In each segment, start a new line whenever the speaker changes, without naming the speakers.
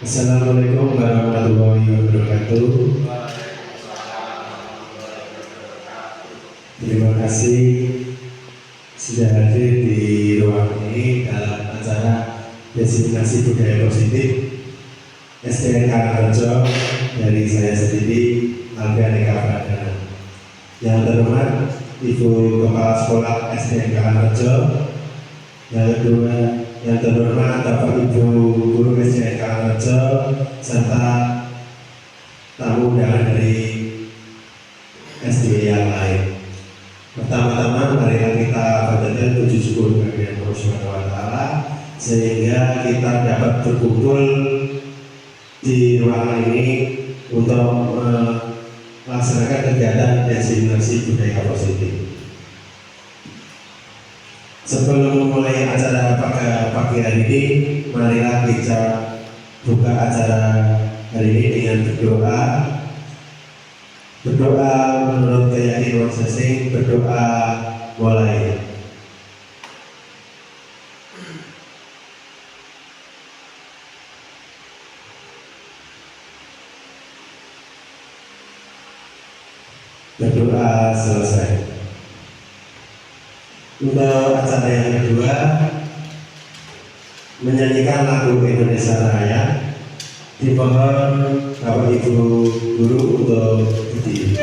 Assalamualaikum warahmatullahi wabarakatuh. Terima kasih sudah hadir di ruang ini dalam acara Destinasi Budaya Positif SDN Karangrejo dari saya sendiri, Alfian Eka Pradana. Yang terhormat Ibu Kepala Sekolah SDN Karangrejo. Yang kedua, yang terhormat Bapak Ibu Guru SDN Karangrejo serta tamu undangan dari SD yang lain. Pertama-tama marilah kita panjatkan puji syukur kehadirat Allah Subhanahu wa taala sehingga kita dapat berkumpul di ruangan ini untuk melaksanakan kegiatan destinasi budaya positif. Sebelum memulai acara pada pagi hari ini, marilah kita buka acara hari ini dengan berdoa. Berdoa menurut keyakinan masing-masing, berdoa mulai. Berdoa selesai. Untuk acara yang kedua, menyanyikan lagu Indonesia Raya. Dimohon Bapak Ibu Guru untuk berdiri.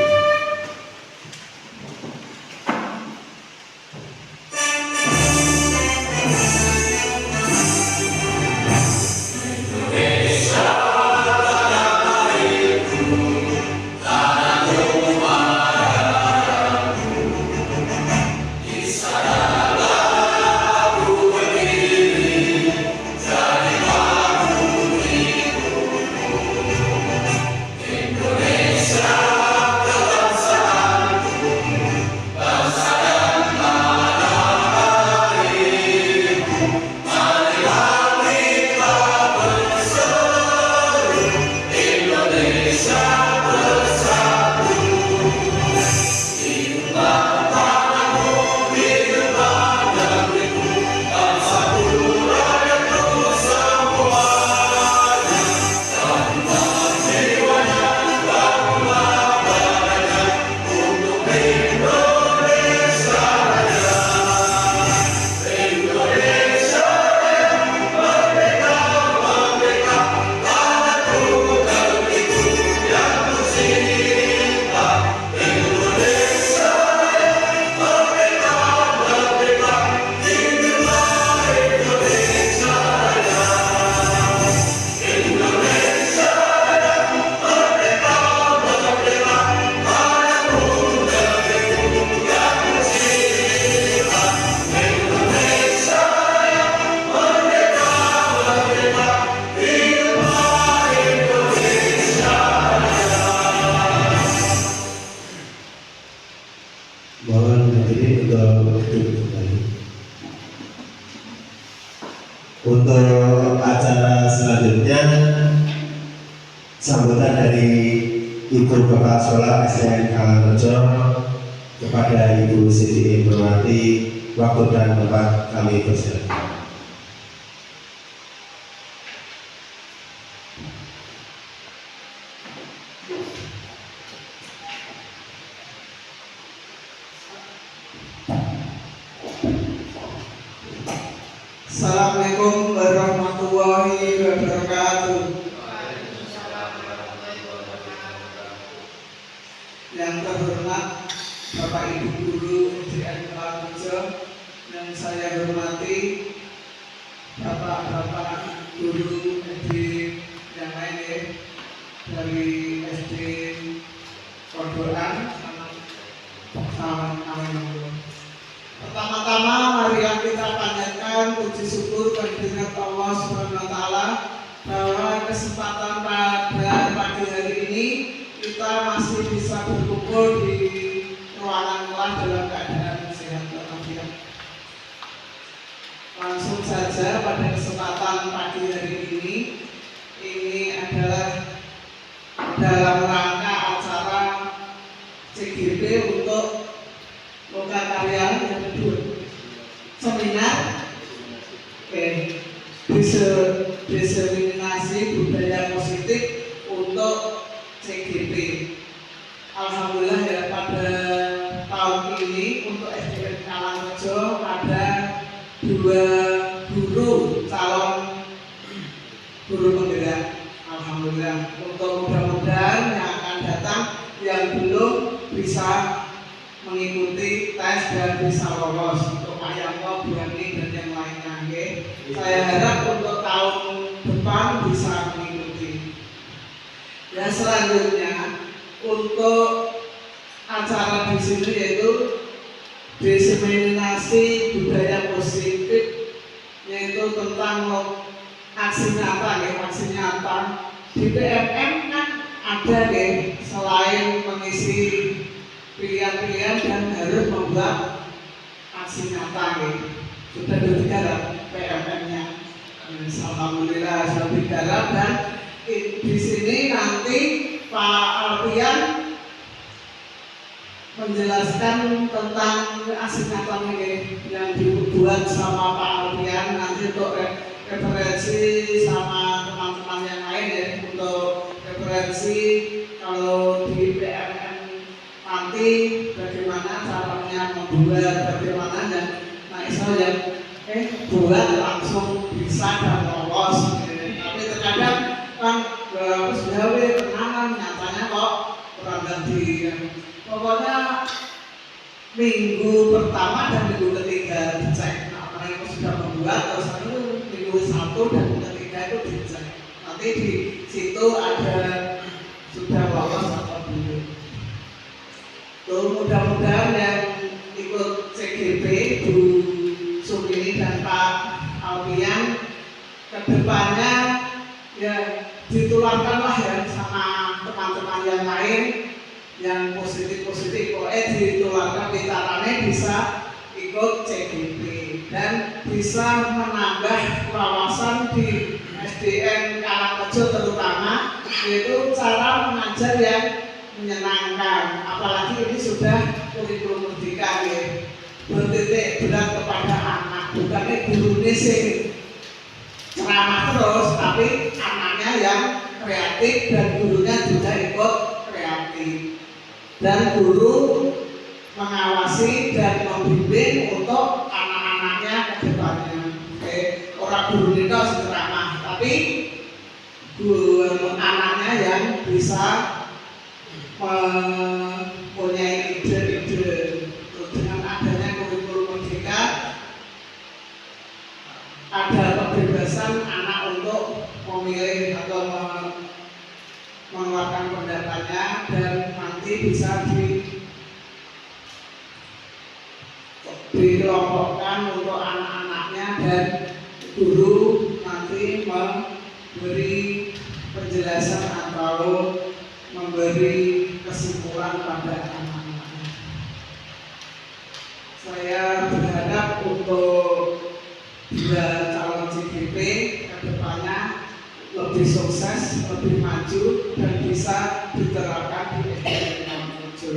Untuk acara selanjutnya, sambutan dari Ibu Kepala Sekolah SDN Karangrejo kepada Ibu Siti Indrawati, waktu dan tempat kami persilakan.
Assalamualaikum warahmatullahi wabarakatuh. Yang terhormat Bapak Ibu Guru SDN Karangrejo, yang saya hormati Bapak-bapak Guru SD yang lain dari SD Kodoran. Pertama-tama marilah kita panjatkan puji syukur kehadirat Allah Subhanahu wa taala bahwa kesempatan pada pagi hari ini kita masih bisa berkumpul di ruangan kelas dalam keadaan sehat walafiat. Langsung saja pada kesempatan pagi hari ini adalah dalam rangka acara CGP untuk loka karya yang kedua, seminar diseminasi diseminasi budaya positif untuk CGP. Alhamdulillah ya pada tahun ini untuk SDN Karangrejo ada 2 guru calon guru penggerak. Alhamdulillah. Untuk mudah-mudahan yang akan datang yang belum bisa mengikuti tes dan bisa lolos untuk Pak Yanto, Bu Yani dan yang lainnya. Saya harap untuk tahun depan bisa mengikuti. Ya selanjutnya untuk acara di sini yaitu diseminasi budaya positif, yaitu tentang aksi nyata ya, aksi nyata di PMM kan ada ya, selain mengisi pilihan-pilihan dan harus membuat aksi nyata ya. Sudah digarap PMM-nya. Alhamdulillah sudah digarap dan di sini nanti Pak Alfian menjelaskan tentang aksi nyata yang dibuat sama Pak Alfian nanti untuk referensi sama teman-teman yang lain ya, untuk referensi kalau di PMM nanti bagaimana caranya membuat, bagaimana dan insya yang buat langsung bisa dan lolos. Tapi terkadang kan harus gawe tenangan nyatanya kok kurang ganti. Pokoknya minggu pertama dan minggu ketiga dicek. Nah, mereka sudah membuat terus minggu 1 dan ketiga itu dicek. Nanti di situ ada sudah lolos atau belum. Tuh mudah-mudahan yang ikut CGP Bu Sumini dan Pak Alfian kedepannya ya ditularkanlah ya sama teman-teman yang lain yang positif-positif, ditularkan caranya bisa ikut CGP dan bisa menambah wawasan di SDN Karangrejo terutama, yaitu cara mengajar yang menyenangkan. Apalagi ini sudah kurikulum merdeka ya, bertitik berat kepada anak, bukannya gurunya sih ceramah terus, tapi anaknya yang kreatif dan gurunya juga ikut kreatif. Dan guru mengawasi dan membimbing untuk anak-anaknya ke depannya. Orang guru itu ceramah, tapi guru anaknya yang bisa mempunyai ide-ide. Dengan adanya kurikulum merdeka ada kebebasan anak untuk memilih atau mengeluarkan pendapatnya dan nanti bisa dikelompokkan untuk anak-anaknya dan guru nanti memberi penjelasan atau memberi kesimpulan pada anak-anaknya. Saya berharap untuk bila calon CGP ke depannya lebih sukses, lebih maju dan bisa diterapkan di SDN Karangrejo.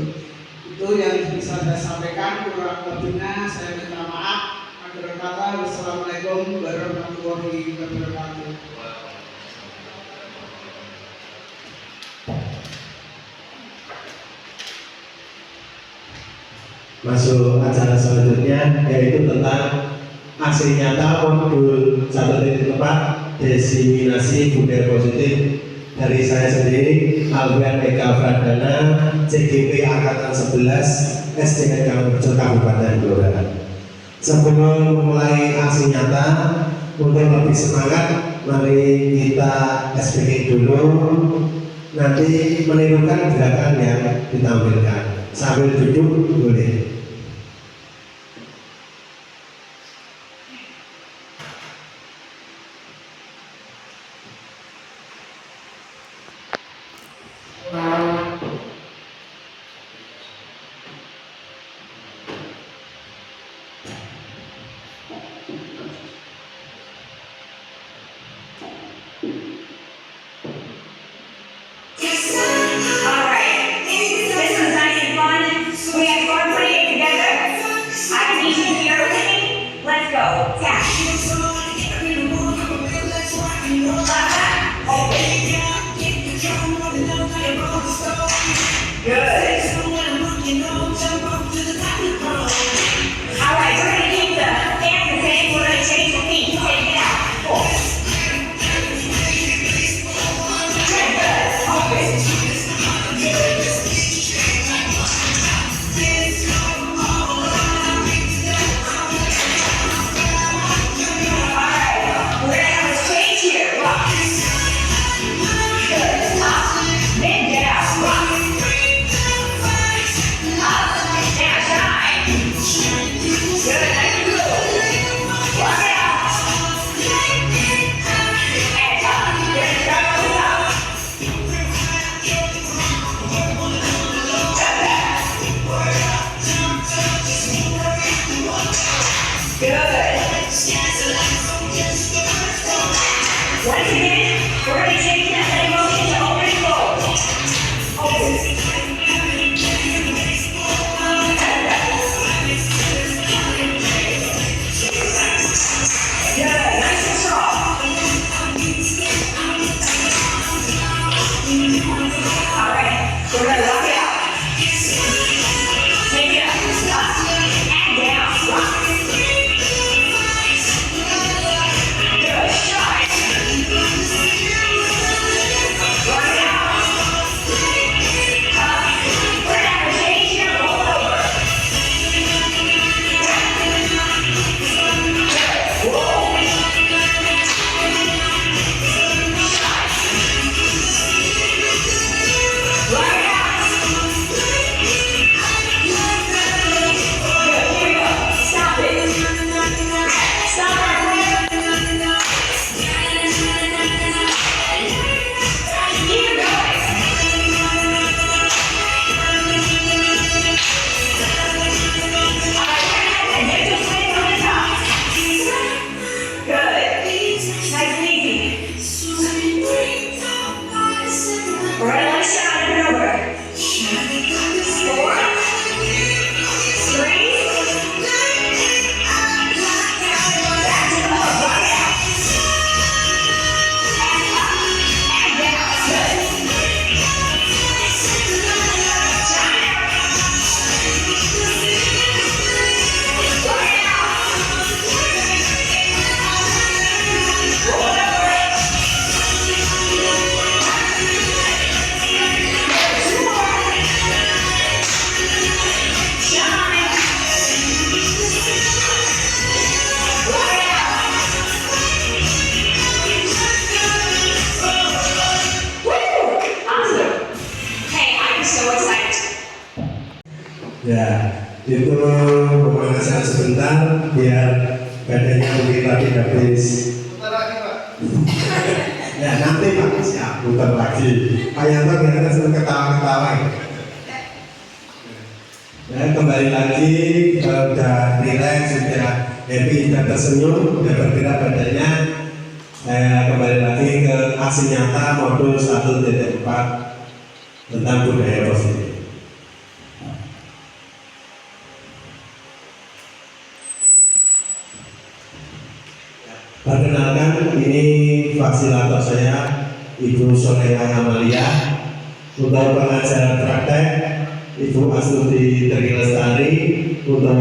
Itu yang bisa saya sampaikan, kurang lebihnya saya minta maaf. Akhir kata, wassalamualaikum warahmatullahi wabarakatuh.
Masuk acara selanjutnya yaitu tentang aksi nyata modul 1.4 diseminasi budaya positif dari saya sendiri Alfian Eka Pradana, CGP Angkatan 11 SDN Karangrejo Kabupaten Blora. Sebelum memulai aksi nyata, untuk lebih semangat, mari kita SBK dulu, nanti menirukan gerakan yang ditampilkan. Sambil duduk boleh.
Let's go. Tap. Once again, we're going to change that same motion to open fold. Open. Good, nice and strong. All right, we're going to rock it out. Take it up, and down, rock. Good, shine. Rock it out. Up. We're going to change here, roll over. Good, roll. Shine. Rock it out. Good, here we go. Stop it. Stop it. Keep it going. All right, and get your swing on the top. Good. Nice and easy. We're gonna let shine it over. 4, 3. Back to the hook. Rock it out. And up. And down. Good. Shine it. Rock it out. Roll it over. Good. 2 more. Shine. Rock it out. Woo! Awesome. Hey, I'm so excited.
Ya, itu pemanasan sebentar biar badannya mungkin tadi habis. Ya nanti Pak siap putar lagi. Pak Yanto kira-kira sudah ketawa-ketawa. Ya kembali lagi udah relax, sudah happy, sudah tersenyum, sudah bergerak badannya. Kembali lagi ke aksi nyata modul 1.4 tentang budaya positif. Perkenalkan, ini fasilitator saya Ibu Soleha Amalia. Untuk pengajaran praktek Ibu Astuti Tri Lestari. Untuk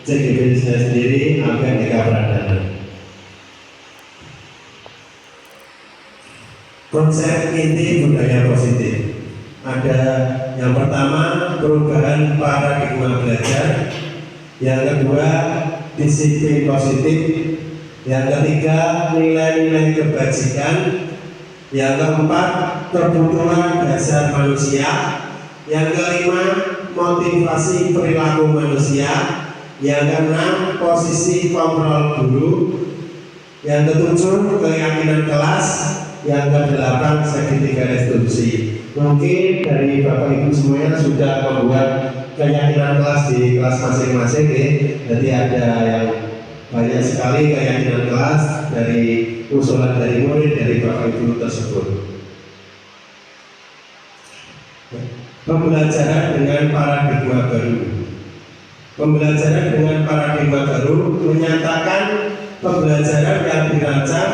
CGB saya sendiri Angga Eka Pradana. Konsep inti budaya positif ada yang pertama perubahan paradigma belajar, yang kedua disiplin positif, yang ketiga nilai-nilai kebajikan, yang keempat kebutuhan dasar manusia, yang kelima motivasi perilaku manusia, yang keenam posisi kontrol guru, yang ketujuh keyakinan kelas, yang kedelapan segitiga instruksi. Mungkin dari Bapak Ibu semuanya sudah membuat keyakinan kelas di kelas masing-masing ya. Jadi ada yang banyak sekali keyakinan kelas dari usulan dari murid dari Bapak Ibu tersebut. Pembelajaran dengan paradigma baru. Pembelajaran dengan paradigma baru menyatakan pembelajaran yang dirancang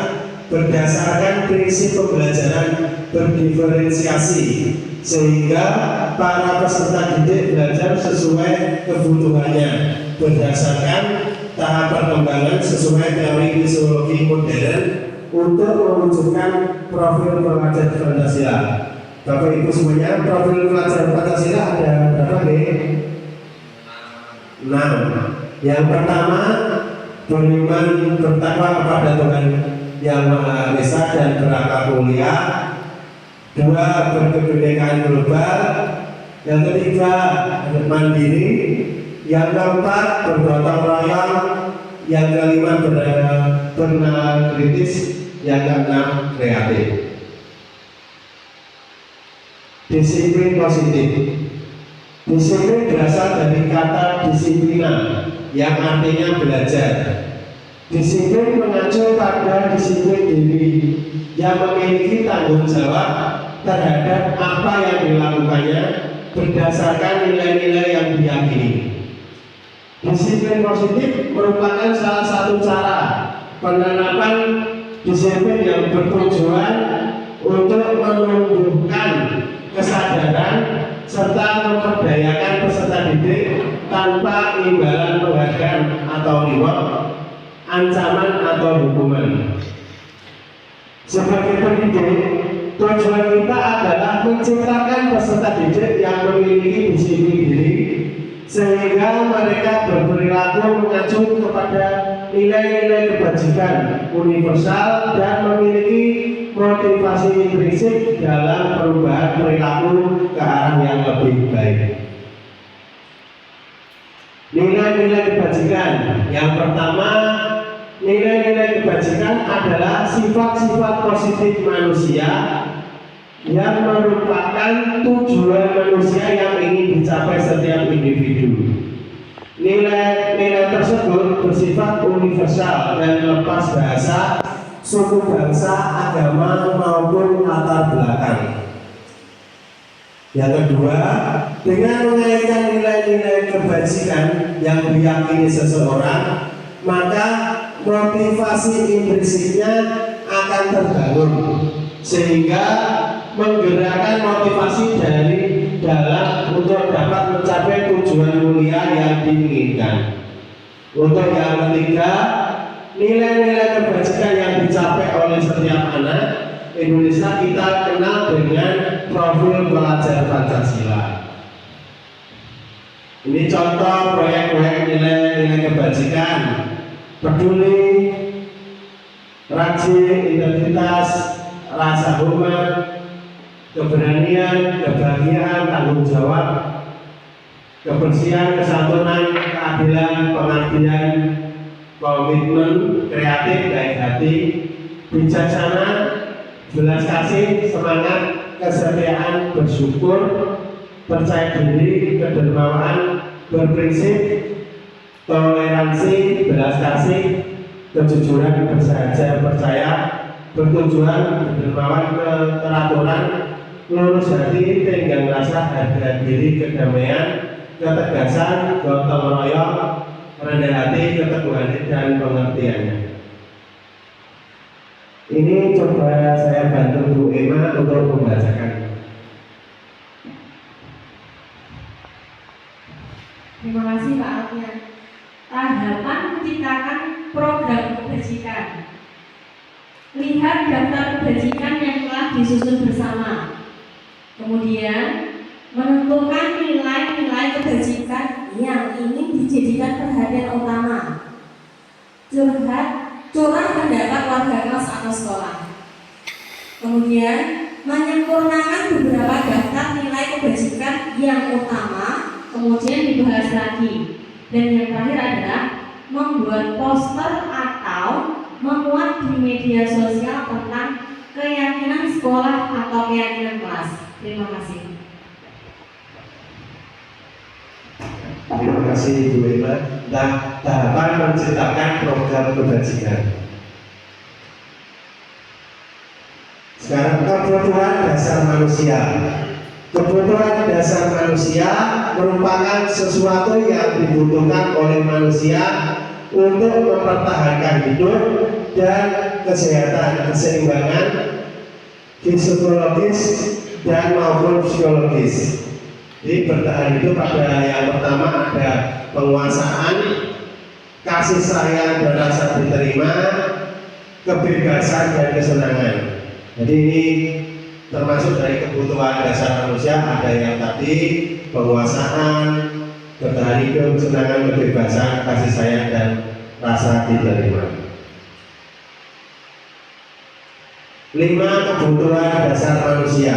berdasarkan prinsip pembelajaran berdiferensiasi, sehingga para peserta didik belajar sesuai kebutuhannya berdasarkan tahap perkembangan sesuai teori fisiologi modern untuk mewujudkan profil pelajar Pancasila. Bapak Ibu semuanya, profil pelajar Pancasila ada berapa nih? 6. Yang pertama, beriman bertakwa kepada Tuhan Yang Maha Esa dan berakal mulia. 2. Berkebinekaan global. Yang ketiga, mandiri. Yang keempat, bergotong royong. Yang kelima, bernalar kritis. Yang keenam, kreatif. Disiplin positif. Disiplin berasal dari kata disiplina yang artinya belajar. Disiplin mengacu pada disiplin diri yang memiliki tanggung jawab terhadap apa yang dilakukannya berdasarkan nilai-nilai yang diyakini. Disiplin positif merupakan salah satu cara penerapan disiplin yang bertujuan untuk menumbuhkan kesadaran serta memperdayakan peserta didik tanpa imbalan penghargaan atau reward, ancaman atau hukuman. Sebagai pendidik, tujuan kita adalah menciptakan peserta didik yang memiliki disiplin diri sehingga mereka berperilaku mengacu kepada nilai-nilai kebajikan universal dan memiliki motivasi intrinsik dalam perubahan perilaku ke arah yang lebih baik. Nilai-nilai kebajikan yang pertama, nilai-nilai kebajikan adalah sifat-sifat positif manusia yang merupakan tujuan manusia yang ingin dicapai setiap individu. Nilai-nilai tersebut bersifat universal dan lepas bahasa, suku bangsa, agama maupun latar belakang. Yang kedua, dengan mengaitkan nilai-nilai kebajikan yang diyakini seseorang, maka motivasi intrinsiknya akan terbangun sehingga menggerakkan motivasi dari dalam untuk dapat mencapai tujuan mulia yang diinginkan. Untuk yang ketiga, nilai-nilai kebajikan yang dicapai oleh setiap anak Indonesia kita kenal dengan profil pelajar Pancasila. Ini contoh proyek-proyek nilai-nilai kebajikan: peduli, rajin, integritas, rasa hormat, keberanian, kebahagiaan, tanggung jawab, kebersihan, kesantunan, keadilan, pengabdian, komitmen, kreatif, baik hati, bijaksana, belas kasih, semangat, kesetiaan, bersyukur, percaya diri, kedermawan, berprinsip, toleransi, belas kasih, kejujuran, bersahaja, percaya, bertujuan, berdermawan, keteraturan, lurus hati, tenggang rasa, harga diri, kedamaian, ketegasan, gotong royong, rendah hati, keteguhan dan pengertiannya. Ini coba saya bantu Bu Emma untuk membacakan.
Terima kasih Pak Alfian. Tahapan menciptakan program kebajikan. Lihat daftar kebajikan yang telah disusun bersama. Kemudian menentukan nilai-nilai kebajikan yang ingin dijadikan perhatian utama. Curah pendapat warga kelas atau sekolah. Kemudian menyempurnakan beberapa daftar nilai kebajikan yang utama, kemudian dibahas lagi. Dan yang terakhir adalah membuat poster atau memuat di media sosial tentang keyakinan sekolah atau keyakinan kelas. Terima kasih.
Terima kasih Bu Emma. Nah, tahapan menciptakan program kebajikan. Sekarang kebutuhan dasar manusia. Kebutuhan dasar manusia merupakan sesuatu yang dibutuhkan oleh manusia untuk mempertahankan hidup dan kesehatan, keseimbangan fisiologis dan maupun psikologis. Jadi bertahan hidup pada yang pertama ada penguasaan, kasih sayang dan rasa diterima, kebebasan dan kesenangan. Jadi ini termasuk dari kebutuhan dasar manusia. Ada yang tadi penguasaan, bertahan hidup, kesenangan, kebebasan, kasih sayang dan rasa diterima. 5 kebutuhan dasar manusia.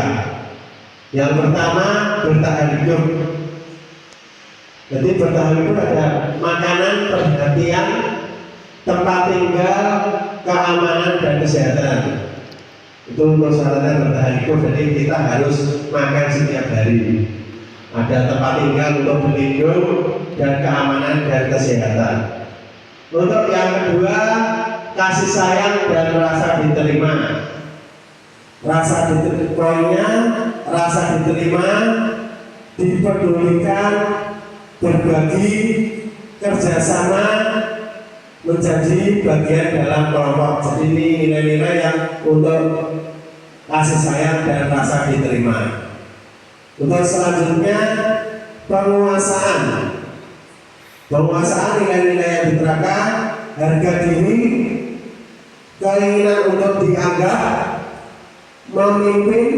Yang pertama bertahan hidup. Jadi bertahan hidup ada makanan, perhatian, tempat tinggal, keamanan dan kesehatan. Itu untuk syaratnya bertahan hidup. Jadi kita harus makan setiap hari. Ada tempat tinggal untuk berlindung dan keamanan dan kesehatan. Untuk yang kedua kasih sayang dan rasa diterima. Poinnya rasa diterima, dipedulikan, berbagi, kerjasama, menjadi bagian dalam kelompok. Jadi ini nilai-nilai yang untuk kasih sayang dan rasa diterima. Untuk selanjutnya penguasaan. Penguasaan nilai-nilai yang diterapkan, harga diri, keinginan untuk dianggap, memimpin,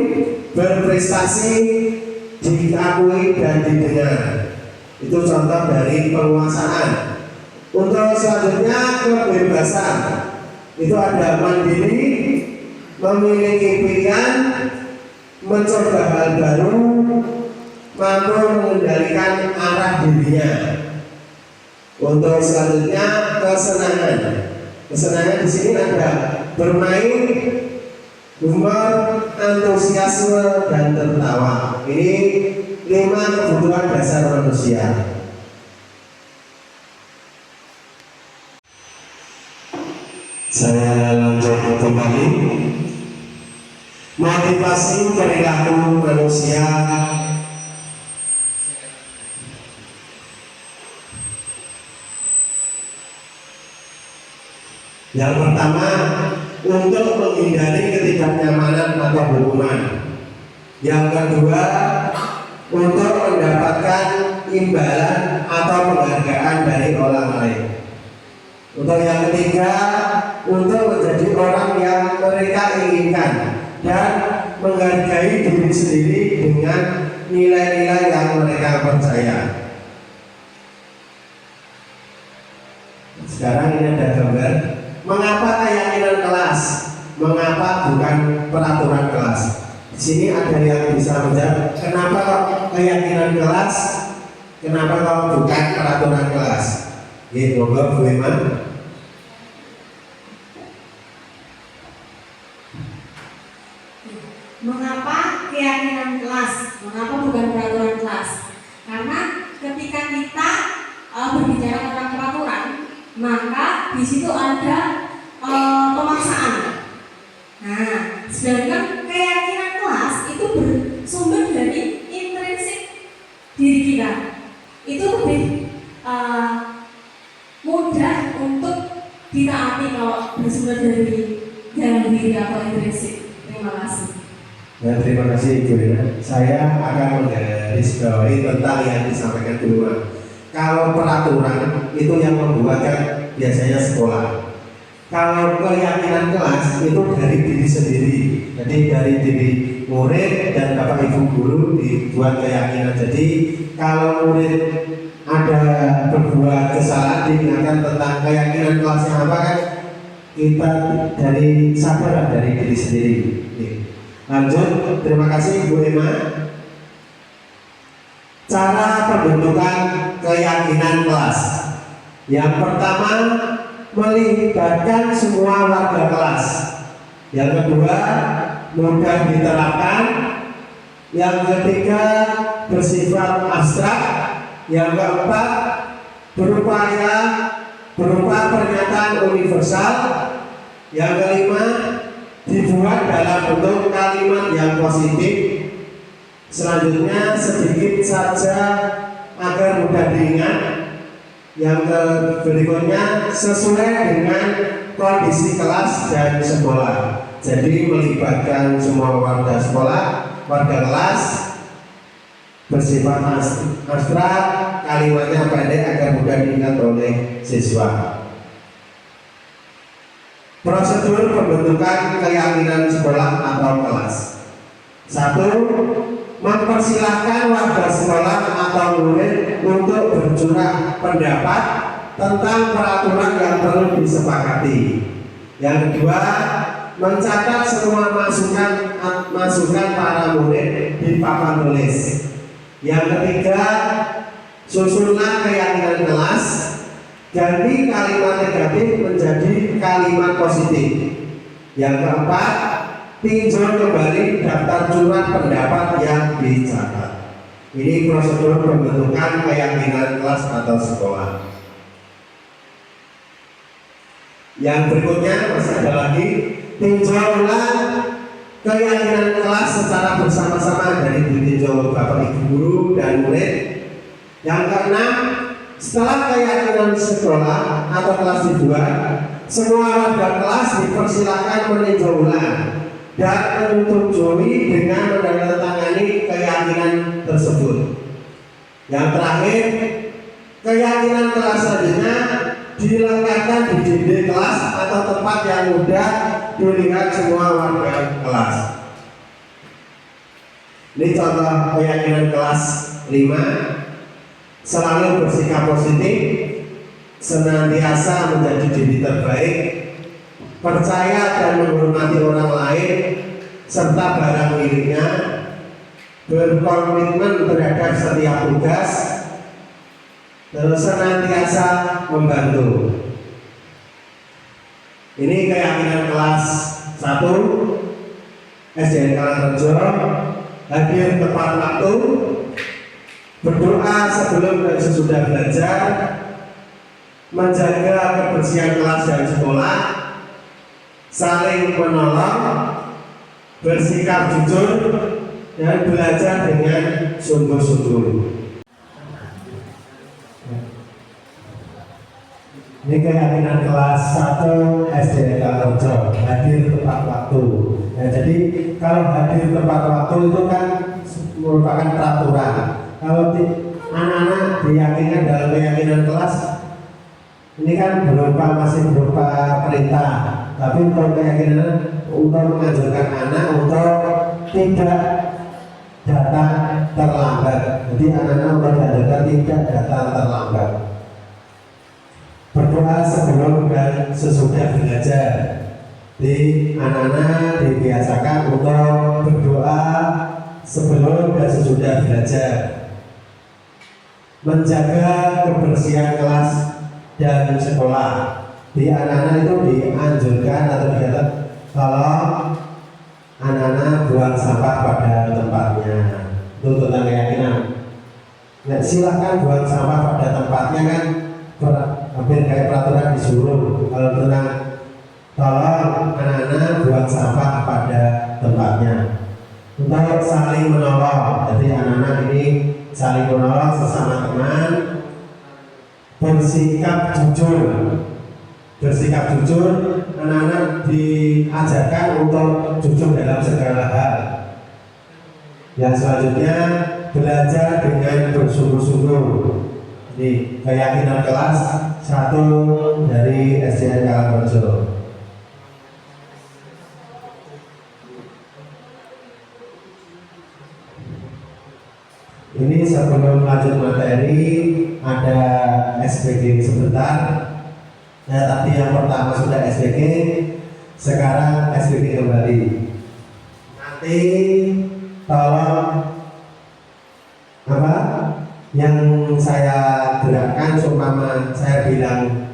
berprestasi, diakui dan didengar. Itu contoh dari penguasaan. Untuk selanjutnya kebebasan. Itu ada mandiri, memiliki pilihan, mencoba hal baru, mampu mengendalikan arah dirinya. Untuk selanjutnya kesenangan. Kesenangan di sini ada bermain, humor, antusiasme, dan tertawa. Ini 5 kebutuhan dasar manusia. Saya lanjut kembali. Motivasi perilaku manusia. Yang pertama, untuk menghindari ketidaknyamanan atau hukuman. Yang kedua, untuk mendapatkan imbalan atau penghargaan dari orang lain. Untuk yang ketiga, untuk menjadi orang yang mereka inginkan dan menghargai diri sendiri dengan nilai-nilai yang mereka percaya. Sekarang ini ada gambar. Mengapa keyakinan kelas? Mengapa bukan peraturan kelas? Di sini ada yang bisa menjawab. Kenapa kok keyakinan kelas? Kenapa kok bukan peraturan kelas? Gitu, Bu Iman.
Mengapa keyakinan kelas? Mengapa bukan peraturan kelas? Karena ketika kita berbicara tentang peraturan, maka di situ ada pemaksaan. Nah, sedangkan keyakinan kelas itu bersumber dari intrinsik diri kita. Itu lebih mudah untuk ditaati kalau bersumber dari dalam diri atau intrinsik. Terima kasih.
Ya, terima kasih Ibu ya. Saya akan menggarisbawahi tentang yang disampaikan dulu. Kalau peraturan itu yang membuatkan biasanya sekolah. Kalau keyakinan kelas itu dari diri sendiri. Jadi dari diri murid dan Bapak Ibu guru dibuat keyakinan. Jadi kalau murid ada berbuat kesalahan diingatkan tentang keyakinan kelasnya apa kan? Kita dari sadar dari diri sendiri. Lanjut, terima kasih Bu Emma. Cara pembentukan keyakinan kelas. Yang pertama, melibatkan semua warga kelas. Yang kedua, mudah diterapkan. Yang ketiga, bersifat abstrak. Yang keempat, berupa pernyataan universal. Yang kelima, dibuat dalam bentuk kalimat yang positif. Selanjutnya sedikit saja agar mudah diingat. Yang berikutnya sesuai dengan kondisi kelas dan sekolah. Jadi melibatkan semua warga sekolah, warga kelas, bersifat abstrak, kalimatnya pendek agar mudah diingat oleh siswa. Prosedur pembentukan keyakinan sekolah atau kelas. 1. Mempersilahkan warga sekolah atau murid untuk bercurah pendapat tentang peraturan yang perlu disepakati. Yang kedua, mencatat semua masukan para murid di papan tulis. Yang ketiga, susunlah keyakinan kelas. Ganti kalimat negatif menjadi kalimat positif. Yang keempat, tinjau kembali daftar curah pendapat yang dicatat. Ini prosedur pembentukan keyakinan kelas atau sekolah. Yang berikutnya masih ada lagi, tinjau ulang keyakinan kelas secara bersama-sama dari ditinjau Bapak Ibu guru dan murid. Yang keenam, setelah keyakinan sekolah atau kelas dibuat, semua warga kelas dipersilakan meninjau ulang dan menyetujui dengan menandatangani keyakinan tersebut. Yang terakhir, keyakinan kelas selanjutnya diletakkan di dinding kelas atau tempat yang mudah dilihat semua warga kelas. Ini contoh keyakinan kelas 5. Selalu bersikap positif, senantiasa menjadi diri terbaik, percaya dan menghormati orang lain serta barang miliknya, berkomitmen terhadap setiap tugas, terus senantiasa membantu. Ini keyakinan kelas 1 SDN Karangrejo. Hadir tepat waktu, berdoa sebelum dan sesudah belajar, menjaga kebersihan kelas dan sekolah, saling menolong, bersikap jujur, dan belajar dengan sungguh-sungguh. Ini keyakinan kelas 1 SD Karangrejo, hadir tepat waktu. Ya, jadi kalau hadir tepat waktu itu kan merupakan peraturan. Kalau anak-anak diyakinkan dalam keyakinan kelas, ini kan masih berupa perintah. Tapi untuk keyakinan untuk mengajarkan anak untuk tidak datang terlambat. Jadi anak-anak untuk diajarkan tidak datang terlambat. Berdoa sebelum dan sesudah belajar. Di anak-anak dibiasakan untuk berdoa sebelum dan sesudah belajar. Menjaga kebersihan kelas dan sekolah. Di anak-anak itu dianjurkan atau dicatat kalau anak-anak buang sampah pada tempatnya. Itu tentang keyakinan. Nah, silakan buang sampah pada tempatnya kan hampir kayak peraturan disuruh. Kalau tentang tolong anak-anak buang sampah pada tempatnya. Untuk saling menolong, jadi anak-anak ini saling menolong sesama teman, bersikap jujur. Bersikap jujur, anak-anak diajarkan untuk jujur dalam segala hal. Yang selanjutnya, belajar dengan bersungguh-sungguh. Ini keyakinan kelas 1 dari SDN Karangrejo. Ini sebelum lanjut materi ada SPG sebentar. Ya, tadi yang pertama sudah SPG, sekarang SPG kembali. Nanti tolong apa yang saya gerakkan, seumpama saya bilang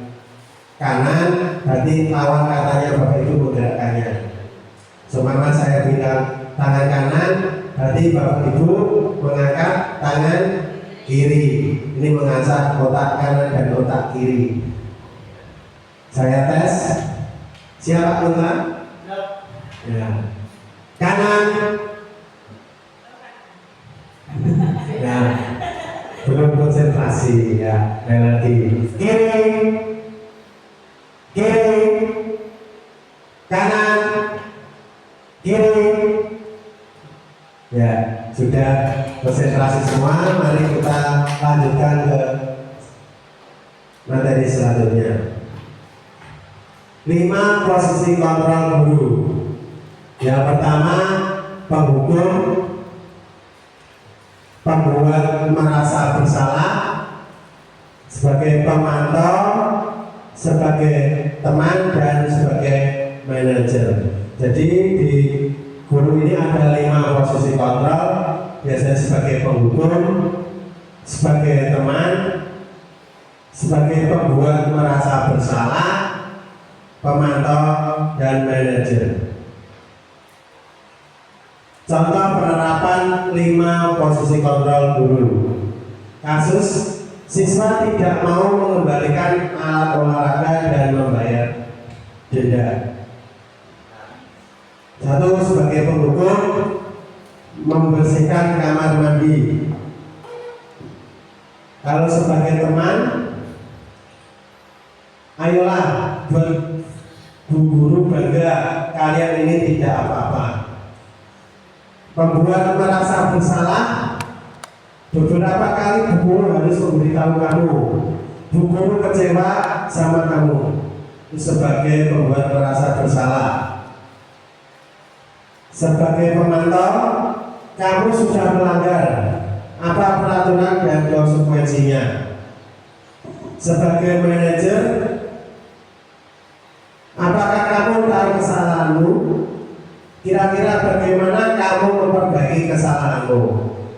kanan, berarti lawan katanya Bapak Ibu menggerakkannya. Seumpama saya bilang tangan kanan, berarti Bapak Ibu mengangkat tangan kiri. Ini mengasah otak kanan dan otak kiri. Saya tes. Siapa Kunta? Ya. Kanan. Ya. Belum konsentrasi ya. Dan lagi. Kiri. Kiri. Kanan. Kiri. Ya, sudah konsentrasi semua. Mari kita lanjutkan ke materi selanjutnya. 5 posisi kontrol guru. Yang pertama, penghukum, pembuat merasa bersalah, sebagai pemantau, sebagai teman, dan sebagai manajer. Jadi di guru ini ada 5 posisi kontrol, biasanya sebagai penghukum, sebagai teman, sebagai pembuat merasa bersalah, pemantau, dan manajer. Contoh penerapan 5 posisi kontrol guru. Kasus siswa tidak mau mengembalikan alat olahraga dan membayar denda. Satu, sebagai penghukum, membersihkan kamar mandi. Kalau sebagai teman, ayolah buat Bu Guru bangga, kalian ini tidak apa-apa. Membuat merasa bersalah, beberapa kali Bu Guru harus memberitahu kamu, Bu Guru kecewa sama kamu. Itu sebagai pembuat merasa bersalah. Sebagai pemantau, kamu sudah melanggar apa peraturan dan konsekuensinya. Sebagai manajer, apakah kamu tahu kesalahanmu? Kira-kira bagaimana kamu memperbaiki kesalahanmu?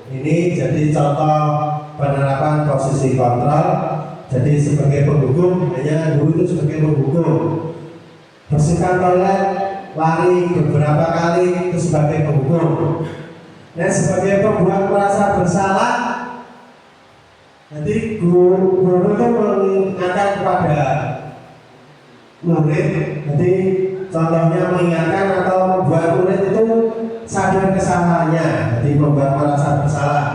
Ini jadi contoh penerapan posisi kontrol. Jadi sebagai penghukum, hanya guru itu sebagai penghukum. Bersihkan toilet, lari beberapa kali itu sebagai penghukum. Dan sebagai pembuat merasa bersalah, nanti guru itu mengingatkan kepada murid. Jadi contohnya mengingatkan atau membuat murid itu sadar kesalahannya. Jadi membuat merasa bersalah.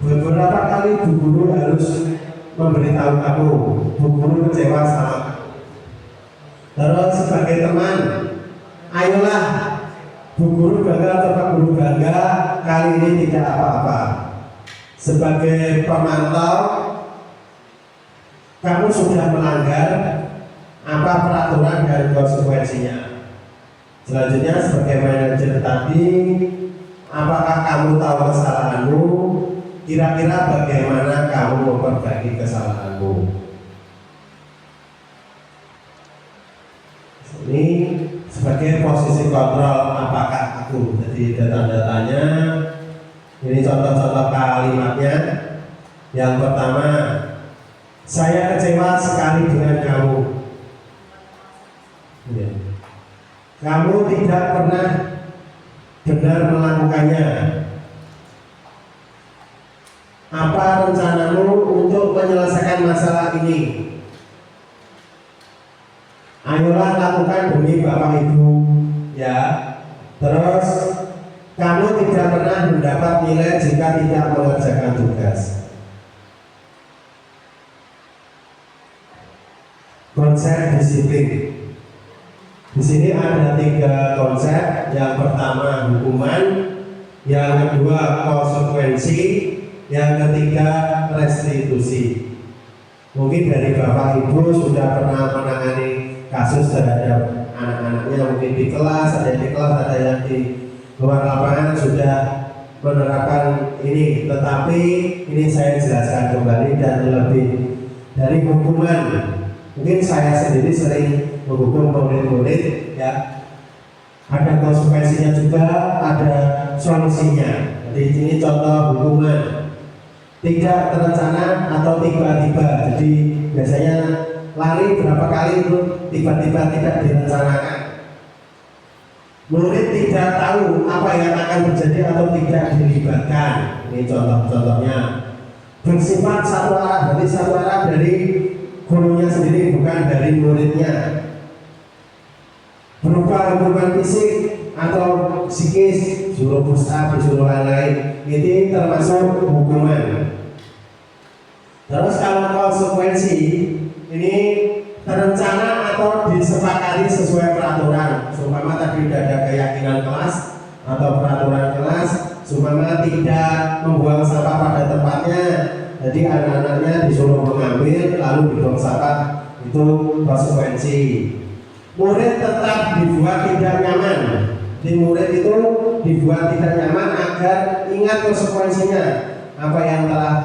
Beberapa kali Bu Guru harus memberitahu kamu, Bu Guru kecewa sama kamu. Terus sebagai teman, ayolah Bu Guru bangga atau Pak Guru bangga, kali ini tidak apa-apa. Sebagai pemantau, kamu sudah melanggar apa peraturan dan konsekuensinya. Selanjutnya sebagai manajer tadi, apakah kamu tahu kesalahanmu? Kira-kira bagaimana kamu memperbaiki kesalahanmu? Ini sebagai posisi kontrol, apakah aku? Jadi data-datanya, ini contoh-contoh kalimatnya. Yang pertama, saya kecewa sekali dengan kamu. Ya. Kamu tidak pernah benar melakukannya. Apa rencanamu untuk menyelesaikan masalah ini? Ayolah lakukan demi Bapak Ibu, ya. Terus kamu tidak pernah mendapat nilai jika tidak mengerjakan tugas. Konsep disiplin. Di sini ada 3 konsep. Yang pertama hukuman, yang kedua konsekuensi, yang ketiga restitusi. Mungkin dari Bapak Ibu sudah pernah menangani kasus terhadap anak-anaknya, mungkin di kelas, ada yang di kelas, ada yang di luar lapangan sudah menerapkan ini. Tetapi ini saya jelaskan kembali dan lebih dari hukuman. Mungkin saya sendiri sering menghukum murid-murid, ya. Ada konsekuensinya juga, ada solusinya. Jadi ini contoh hukuman. Tidak terencana atau tiba-tiba. Jadi biasanya lari berapa kali itu tiba-tiba tidak direncanakan. Murid tidak tahu apa yang akan terjadi atau tidak dilibatkan. Ini contoh-contohnya. Bersifat satu arah, berarti satu arah dari gurunya sendiri, bukan dari muridnya. Berupa hukuman fisik atau psikis, suruh push up, disuruh lain-lain, ini termasuk hukuman. Terus kalau konsekuensi, ini terencana atau disepakati sesuai peraturan. Seumpama tadi tidak ada keyakinan kelas atau peraturan kelas, seumpama tidak membuang sampah pada tempatnya, jadi anak-anaknya disuruh mengambil lalu dibuang sampah, itu konsekuensi. Murid tetap dibuat tidak nyaman. Di murid itu dibuat tidak nyaman agar ingat konsekuensinya. Apa yang telah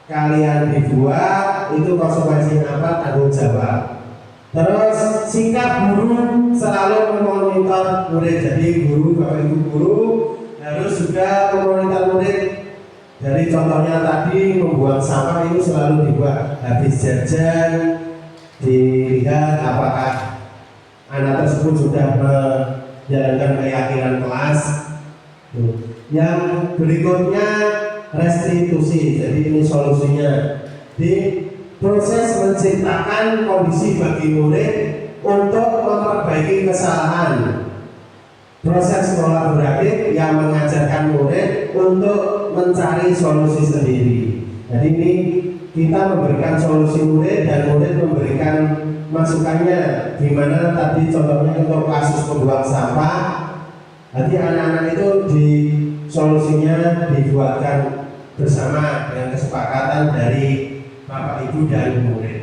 kalian dibuat itu konsekuensinya apa, tanggung jawab. Terus sikap guru selalu memonitor murid. Jadi guru, Bapak Ibu guru harus juga memonitor murid. Dari contohnya tadi membuang sampah itu selalu dibuat. Habis jajan dilihat apakah anak tersebut sudah menjalankan keyakinan kelas. Yang berikutnya restitusi. Jadi ini solusinya. Di proses menciptakan kondisi bagi murid untuk memperbaiki memperbaiki kesalahan. Proses kolaboratif yang mengajarkan murid untuk mencari solusi sendiri. Jadi ini kita memberikan solusi murid dan murid memberikan masukannya. Gimana tadi contohnya untuk kasus pembuang sampah, nanti anak-anak itu di solusinya dibuatkan bersama dengan kesepakatan dari Bapak Ibu dan murid.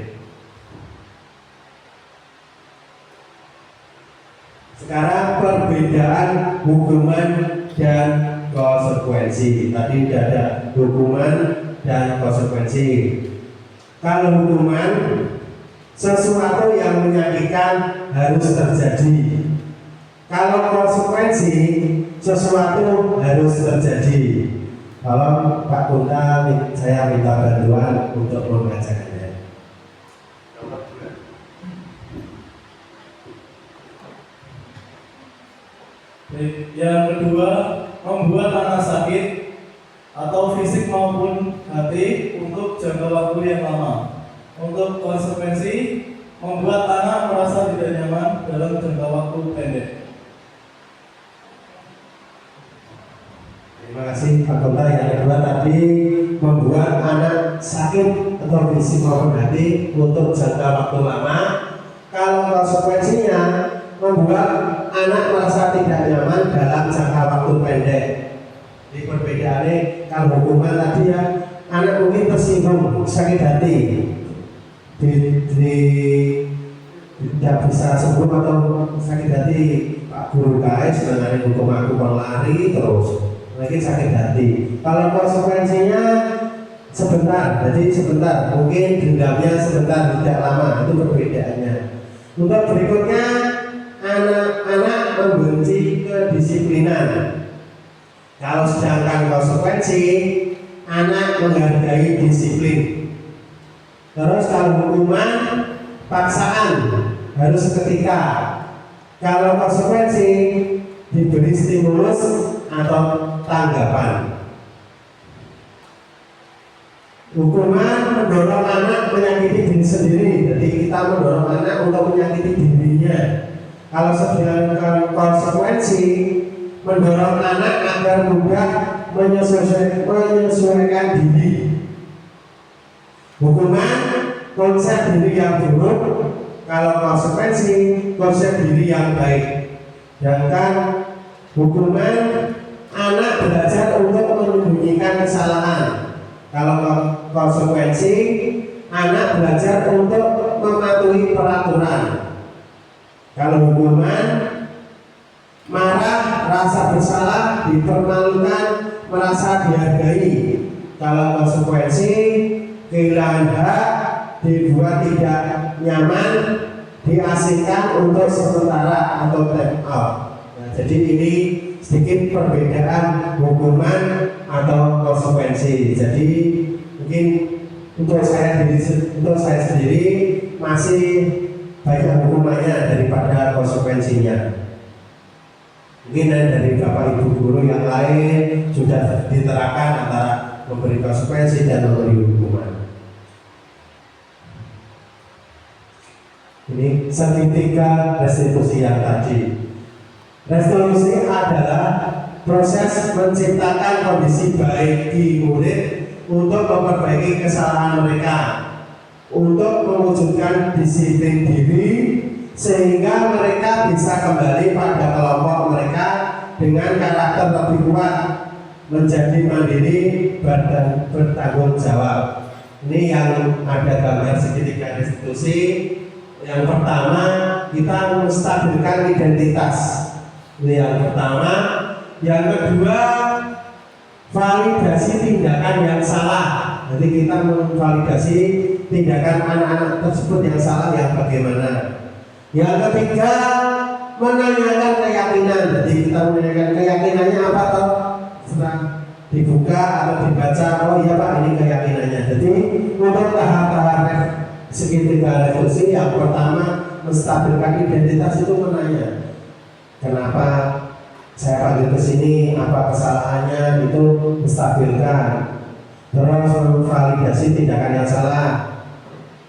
Sekarang perbedaan hukuman dan konsekuensi. Tadi sudah ada hukuman dan konsekuensi. Kalau hukuman, sesuatu yang menyakitkan harus terjadi. Kalau konsekuensi, sesuatu harus terjadi. Kalau Pak Kunta, saya minta bantuan untuk membacakannya.
Yang kedua, membuat anak sakit atau fisik maupun hati untuk jangka waktu yang lama. Untuk konsekuensi, membuat anak merasa tidak nyaman dalam jangka waktu pendek.
Terima kasih Pak Kunta. Yang kedua tadi membuat anak sakit atau fisik maupun hati untuk jangka waktu lama. Kalau konsekuensinya membuat anak merasa tidak nyaman dalam jangka waktu pendek. Di perbedaannya, kalau hukuman tadi ya anak mungkin tersinggung, sakit hati, tidak bisa sembuh atau sakit hati. Pak Guru KS sebenarnya hukum aku berlari terus, lagi sakit hati. Kalau konsekuensinya sebentar, jadi sebentar, mungkin dendamnya sebentar, tidak lama, itu perbedaannya. Untuk berikutnya, anak-anak membenci kedisiplinan. Kalau sedangkan konsekuensi, anak menghargai disiplin. Terus kalau hukuman, paksaan harus seketika. Kalau konsekuensi, diberi stimulus atau tanggapan. Hukuman mendorong anak menyakiti diri sendiri. Jadi kita mendorong anak untuk menyakiti dirinya. Kalau sedangkan konsekuensi mendorong anak agar mudah menyesuaikan diri. Hukuman konsep diri yang buruk, kalau konsekuensi konsep diri yang baik. Sedangkan hukuman anak belajar untuk menyembunyikan kesalahan. Kalau konsekuensi anak belajar untuk mematuhi peraturan. Kalau hukuman marah, rasa bersalah, dipermalukan, merasa dihargai. Kalau konsekuensi kehilangan hak, dibuat tidak nyaman, diasingkan untuk sementara atau time out. Nah, jadi ini sedikit perbedaan hukuman atau konsekuensi. Jadi mungkin untuk saya sendiri masih banyak hukumannya daripada konsekuensinya. Mungkin dari Bapak Ibu guru yang lain sudah diterapkan antara memberi konsekuensi dan memberi hukuman. Ini segitiga restitusi yang tadi. Restitusi adalah proses menciptakan kondisi baik di murid untuk memperbaiki kesalahan mereka, untuk mewujudkan disiplin diri sehingga mereka bisa kembali pada kelompok mereka dengan karakter lebih kuat, menjadi mandiri dan bertanggung jawab. Ini yang ada gambar segitiga restitusi. Yang pertama, kita menstabilkan identitas. Ini yang pertama. Yang kedua, validasi tindakan yang salah. Jadi kita memvalidasi tindakan anak-anak tersebut yang salah yang bagaimana. Yang ketiga, menanyakan keyakinan. Jadi kita menanyakan keyakinannya apa toh? Setelah dibuka atau dibaca, oh iya Pak ini keyakinannya. Jadi untuk tahap-tahap segitiga restitusi, yang pertama menstabilkan identitas itu menanya, kenapa saya panggil ke sini, apa kesalahannya, itu menstabilkan. Terus memvalidasi tindakan yang salah.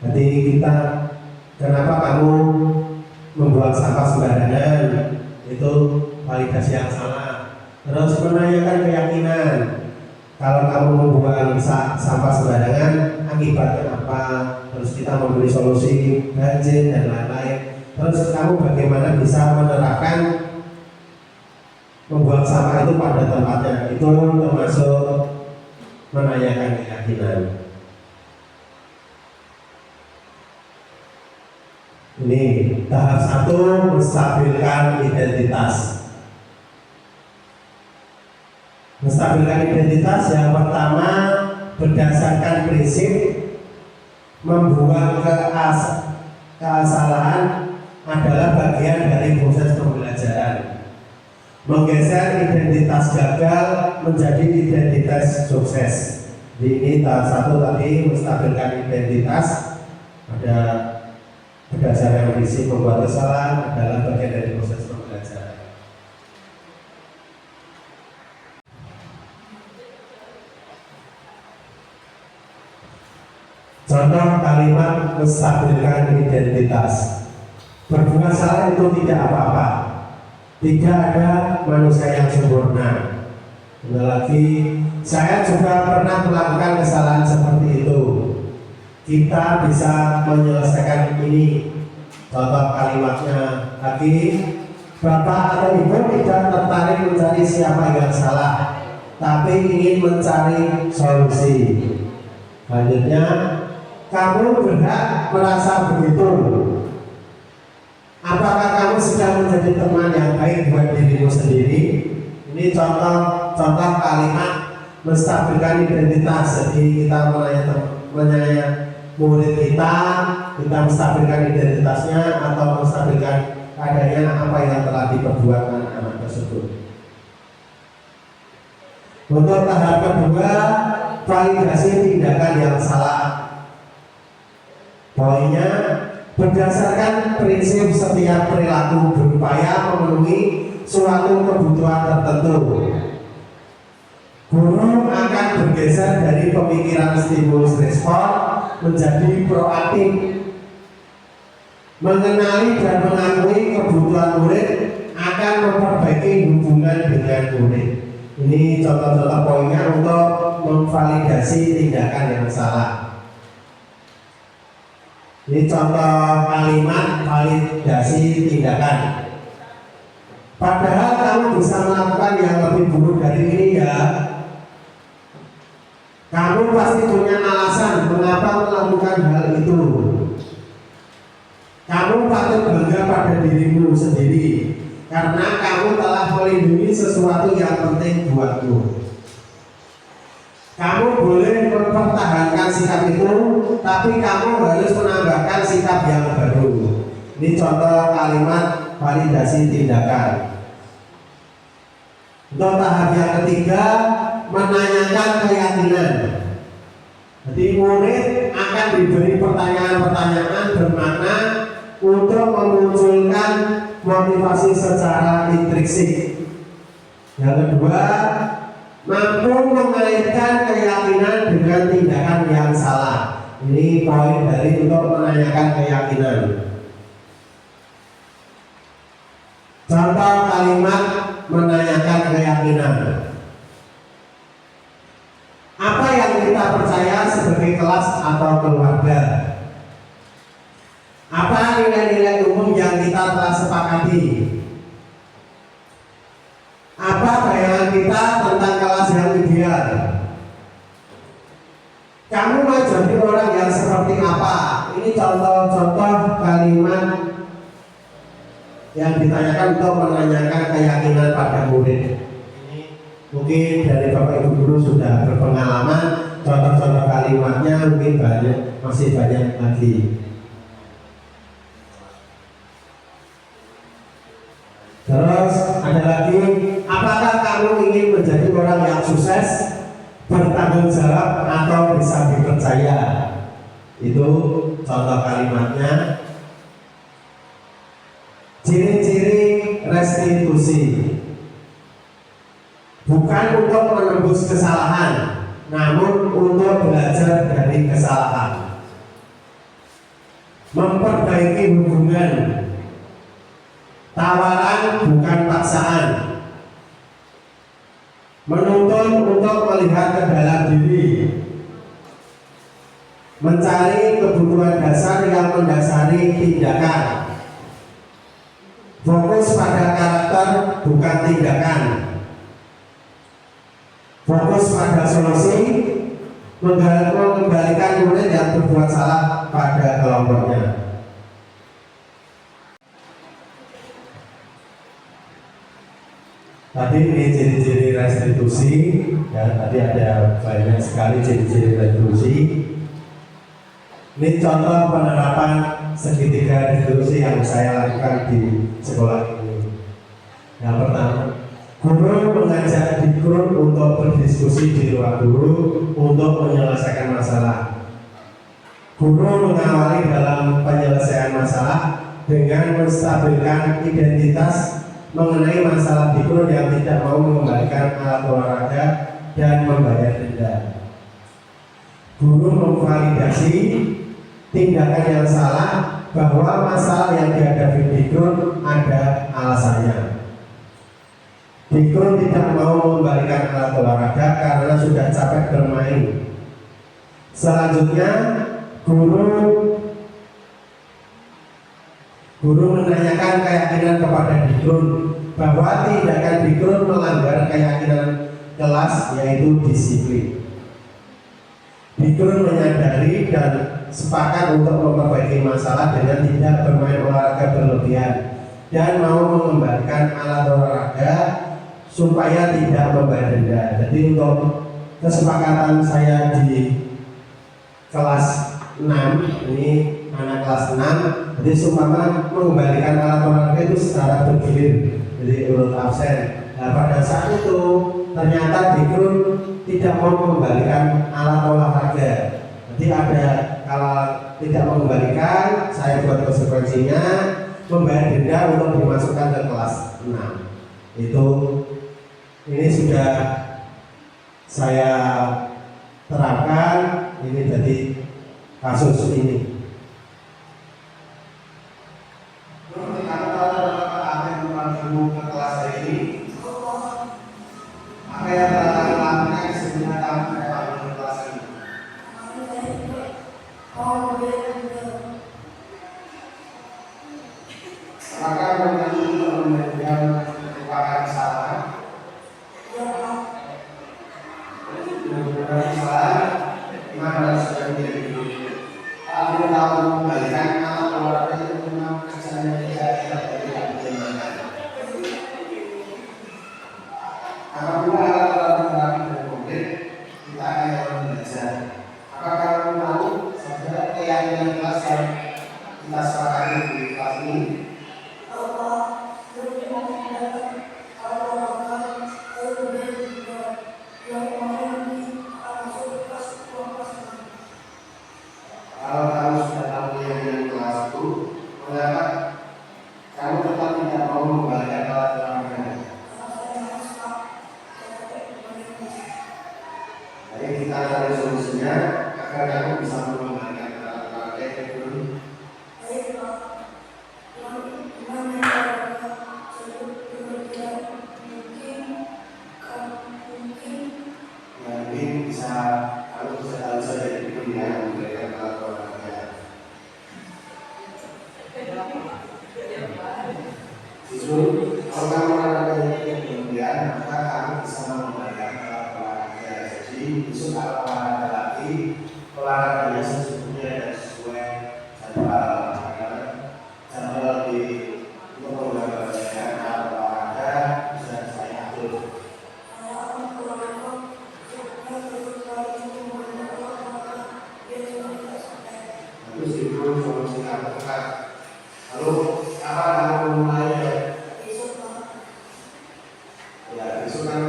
Jadi kita, kenapa kamu membuang sampah sembarangan, itu validasi yang salah. Terus menanyakan keyakinan, kalau kamu membuang sampah sembarangan akibatnya apa, terus kita memberi solusi banjir dan lain-lain. Terus kamu bagaimana bisa menerapkan membuang sampah itu pada tempatnya, itu termasuk menanyakan keyakinan. Ini tahap 1, menstabilkan identitas. Menstabilkan identitas yang pertama berdasarkan prinsip membuang kesalahan adalah bagian dari proses pembelajaran. Menggeser identitas gagal menjadi identitas sukses. Ini tahap 1 tadi, menstabilkan identitas. Ada berdasarkan prinsip membuat kesalahan adalah bagian dari proses pembelajaran. Contoh kalimat menstabilkan identitas. Berbuat salah itu tidak apa-apa. Tidak ada manusia yang sempurna. Benar lagi, saya juga pernah melakukan kesalahan seperti itu. Kita bisa menyelesaikan ini. Contoh kalimatnya lagi, Bapak atau Ibu tidak tertarik mencari siapa yang salah, tapi ingin mencari solusi. Selanjutnya, kamu berhak merasa begitu. Apakah kamu sedang menjadi teman yang baik buat dirimu sendiri? Ini contoh kalimat menstabilkan identitas. Jadi kita menanya murid kita menstabilkan identitasnya atau menstabilkan keadaannya apa yang telah diperbuat anak-anak tersebut. Untuk tahap kedua, validasi tindakan yang salah. Poinnya, berdasarkan prinsip setiap perilaku berupaya memenuhi suatu kebutuhan tertentu. Guru akan bergeser dari pemikiran stimulus respon menjadi proaktif, mengenali dan mengakui kebutuhan murid, akan memperbaiki hubungan dengan murid. Ini contoh-contoh poinnya untuk memvalidasi tindakan yang salah. Ini contoh kalimat validasi tindakan. Padahal kamu bisa melakukan yang lebih buruk dari ini ya. Kamu pasti punya alasan mengapa melakukan hal itu. Kamu patut bangga pada dirimu sendiri karena kamu telah melindungi sesuatu yang penting buatmu. Kamu boleh mempertahankan sikap itu, tapi kamu harus menambahkan sikap yang baru. Ini contoh kalimat validasi tindakan. Untuk tahap yang ketiga, menanyakan keyakinan. Jadi murid akan diberi pertanyaan-pertanyaan bermakna untuk memunculkan motivasi secara intrinsik. Yang kedua, mampu mengaitkan keyakinan dengan tindakan yang salah. Ini poin dari untuk menanyakan keyakinan. Contoh kalimat menanyakan keyakinan. Apa yang kita percaya sebagai kelas atau keluarga? Apa nilai-nilai umum yang kita telah sepakati? Apa bayangan kita tentang kelas yang ideal? Kamu mau jadi orang yang seperti apa? Ini contoh-contoh kalimat yang ditanyakan untuk menanyakan keyakinan pada murid. Mungkin dari Bapak Ibu Guru sudah berpengalaman, contoh-contoh kalimatnya mungkin masih banyak lagi. Terus ada lagi, apakah kamu ingin menjadi orang yang sukses, bertanggung jawab atau bisa dipercaya? Itu contoh kalimatnya. Ciri-ciri restitusi. Bukan untuk menembus kesalahan, namun untuk belajar dari kesalahan. Memperbaiki hubungan. Tawaran bukan paksaan. Menuntun untuk melihat ke dalam diri. Mencari kebutuhan dasar yang mendasari tindakan. Fokus pada karakter bukan tindakan. Fokus pada solusi, mengembalikan murid yang berbuat salah pada kelompoknya. Tadi ini ciri-ciri restitusi, ya, tadi ada banyak sekali ciri-ciri restitusi. Ini contoh penerapan segitiga restitusi yang saya lakukan di sekolah ini. Yang pertama, guru mengajak dikur untuk berdiskusi di ruang guru untuk menyelesaikan masalah. Guru mengawali dalam penyelesaian masalah dengan menstabilkan identitas mengenai masalah dikur yang tidak mau mengembalikan alat olahraga dan membayar denda. Guru memvalidasi tindakan yang salah bahwa masalah yang dihadapi dikur ada alasannya. Dikur tidak mau mengembalikan alat olahraga karena sudah capek bermain. Selanjutnya, guru menanyakan keyakinan kepada dikur bahwa tindakan dikur melanggar keyakinan kelas, yaitu disiplin. Dikur menyadari dan sepakat untuk memperbaiki masalah dengan tidak bermain olahraga berlebihan dan mau mengembalikan alat olahraga supaya tidak membayar denda. Jadi untuk kesepakatan saya di kelas 6, ini anak kelas 6, jadi seumpama mengembalikan alat olahraga itu secara bergilir, jadi urut absen. Nah, pada saat itu ternyata dikur tidak mau mengembalikan alat olahraga. Jadi ada, kalau tidak mengembalikan, saya buat konsekuensinya membayar denda untuk dimasukkan ke kelas 6. Ini sudah saya terapkan, ini jadi kasus ini. Ke kelas hari ini, apa yang telah dilakukan sebelumnya kamu ke kelas ini? Apakah kamu menunjukkan merupakan kesalahan? Merupakan kesalahan, gimana sudah menjadi kalau tahu mengembalikan alat olahraga itu memang kerjanya tidak bagaimana? Apabila alat olahraga dan komplit, kita akan belajar. Apakah kamu tahu saudara keyakinan kelas yang kita sepakati di kelas ini? Kalau kamu sudah tahu keyakinan kelas itu, mengapa kamu tetap tidak mau mengembalikan alat olahraga? Jadi kita cari solusinya agar kamu bisa mengembalikan alat olahraga ke dulu. Mungkin bisa kamu bisa tahu saja di dunia mengembalikan alat olahraga. Justru kalau kamu olahraga yang kemudian, maka kamu bisa mengembalikan alat olahraga. Jadi besok kalau olahraga lagi, olahraganya sesungguhnya dan sesuai jadwal di untuk mengembalikan alat olahraga bisa saya atur. Terus itu solusi kamu tepat. Lalu apa kamu mulai? Ya, besok kan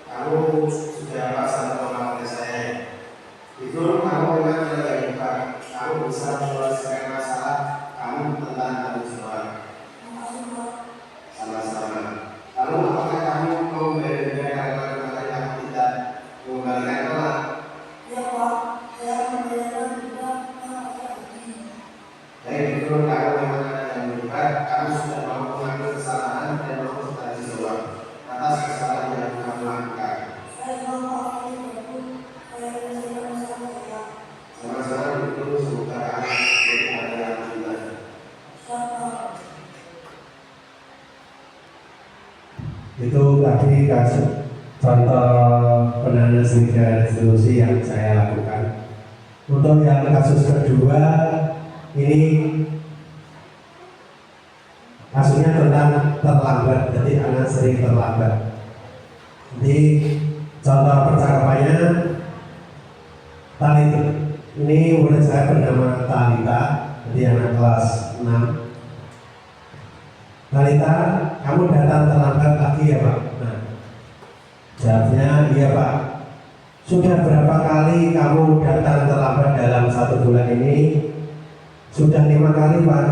kamu sudah pasang olahraga saya. Itu kamu memang tidak Itu tadi kasus contoh penanganan sehingga institusi yang saya lakukan. Untuk yang kasus kedua ini kasusnya tentang terlambat, jadi anak sering terlambat. Jadi contoh percakapannya, Talita, ini murid saya bernama Talita, jadi anak kelas 6. Talita, kamu datang terlambat lagi ya Pak? Nah, jawabnya iya Pak. Sudah berapa kali kamu datang terlambat dalam 1 bulan ini? Sudah 5 kali Pak.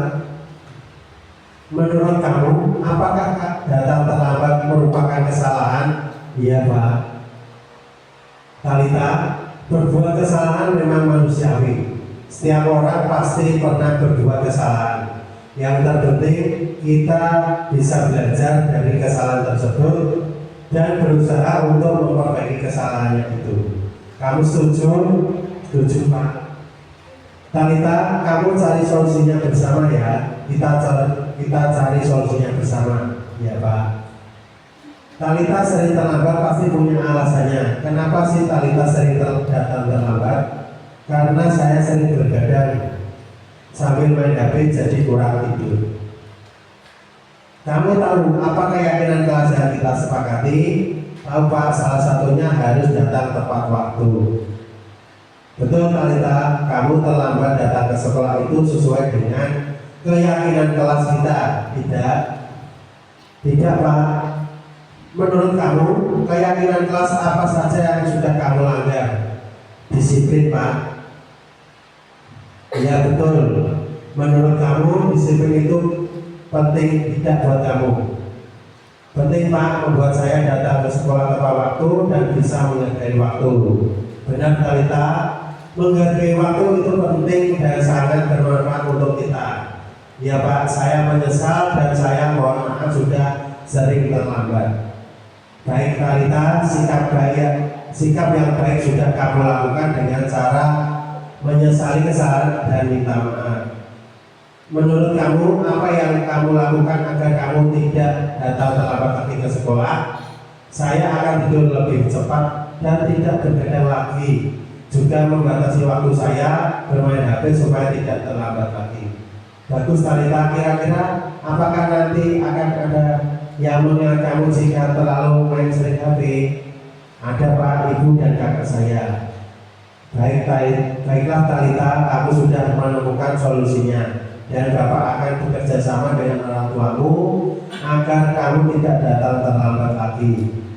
Menurut kamu, apakah datang terlambat merupakan kesalahan? Iya Pak. Talita, berbuat kesalahan memang manusiawi. Setiap orang pasti pernah berbuat kesalahan. Yang terpenting kita bisa belajar dari kesalahan tersebut dan berusaha untuk memperbaiki kesalahannya itu. Kamu setuju? Setuju Pak. Talita, kamu cari solusinya bersama ya. Kita cari solusinya bersama. Ya Pak. Talita sering terlambat pasti punya alasannya. Kenapa sih Talita sering datang terlambat? Karena saya sering bergadang sambil main HP jadi kurang tidur. Kamu tahu apa keyakinan kelas yang kita sepakati? Tahu Pak, salah satunya harus datang tepat waktu. Betul Talita, kamu terlambat datang ke sekolah itu sesuai dengan keyakinan kelas kita? Tidak. Tidak Pak. Menurut kamu, keyakinan kelas apa saja yang sudah kamu langgar? Disiplin Pak. Ya betul. Menurut kamu disiplin itu penting tidak buat kamu? Penting Pak, membuat saya datang ke sekolah tepat waktu dan bisa menghargai waktu. Benar Talita, menghargai waktu itu penting dan sangat bermanfaat untuk kita. Ya Pak, saya menyesal dan saya mohon maaf sudah sering terlambat. Baik Talita, sikap yang baik sudah kamu lakukan dengan cara menyesali kesalahan dan minta maaf. Menurut kamu, apa yang kamu lakukan agar kamu tidak datang terlambat lagi ke sekolah? Saya akan tidur lebih cepat dan tidak begadang lagi. Juga membatasi waktu saya bermain HP supaya tidak terlambat lagi. Bagus Talita, kira-kira apakah nanti akan ada yang mengingat kamu jika terlalu main sering HP? Ada Pak, Ibu dan kakak saya. Baiklah Talita, kamu sudah menemukan solusinya dan Bapak akan bekerja sama dengan orang tuamu agar kamu tidak datang terlambat lagi.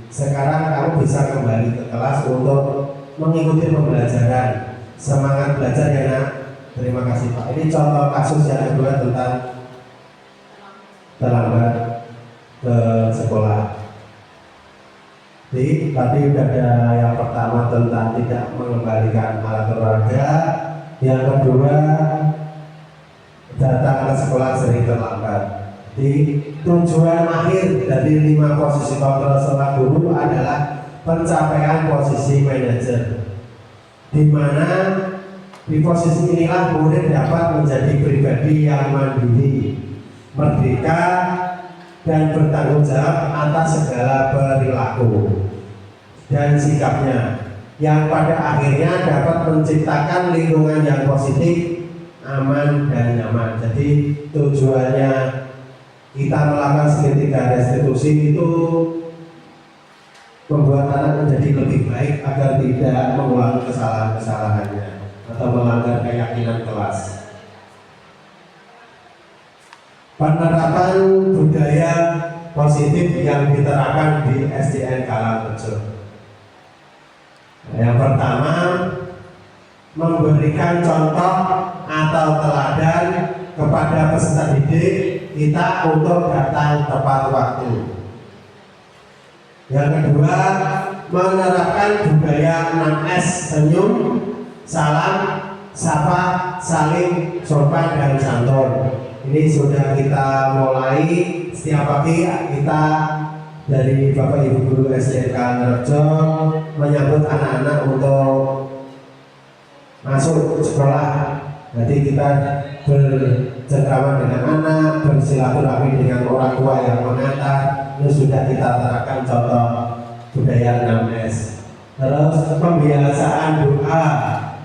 Sekarang kamu bisa kembali ke kelas untuk mengikuti pembelajaran. Semangat belajar ya Nak. Terima kasih Pak. Ini contoh kasus yang kedua tentang terlambat ke sekolah. Jadi tadi sudah ada yang pertama tentang tidak mengembalikan alat olahraga, yang kedua datang ke sekolah sering terlambat. Di tujuan akhir dari 5 posisi kontrol seorang guru adalah pencapaian posisi manajer, di mana di posisi inilah murid dapat menjadi pribadi yang mandiri, merdeka, dan bertanggung jawab atas segala perilaku dan sikapnya, yang pada akhirnya dapat menciptakan lingkungan yang positif, aman, dan nyaman. Jadi tujuannya kita melakukan segitiga restitusi itu membuat anak menjadi lebih baik agar tidak mengulangi kesalahan-kesalahannya atau melanggar keyakinan kelas. Penerapan budaya positif yang diterapkan di SDN Karangrejo. Yang pertama, memberikan contoh atau teladan kepada peserta didik kita untuk datang tepat waktu. Yang kedua, menerapkan budaya 6S, senyum, salam, sapa, saling, sopan, dan santun. Ini sudah kita mulai setiap pagi kita dari Bapak Ibu Guru SDN Karangrejo menyambut anak-anak untuk masuk sekolah. Jadi kita bercengkrama dengan anak, bersilaturahmi dengan orang tua yang mengantar, itu sudah kita terapkan contoh budaya 6S. Terus pembiasaan doa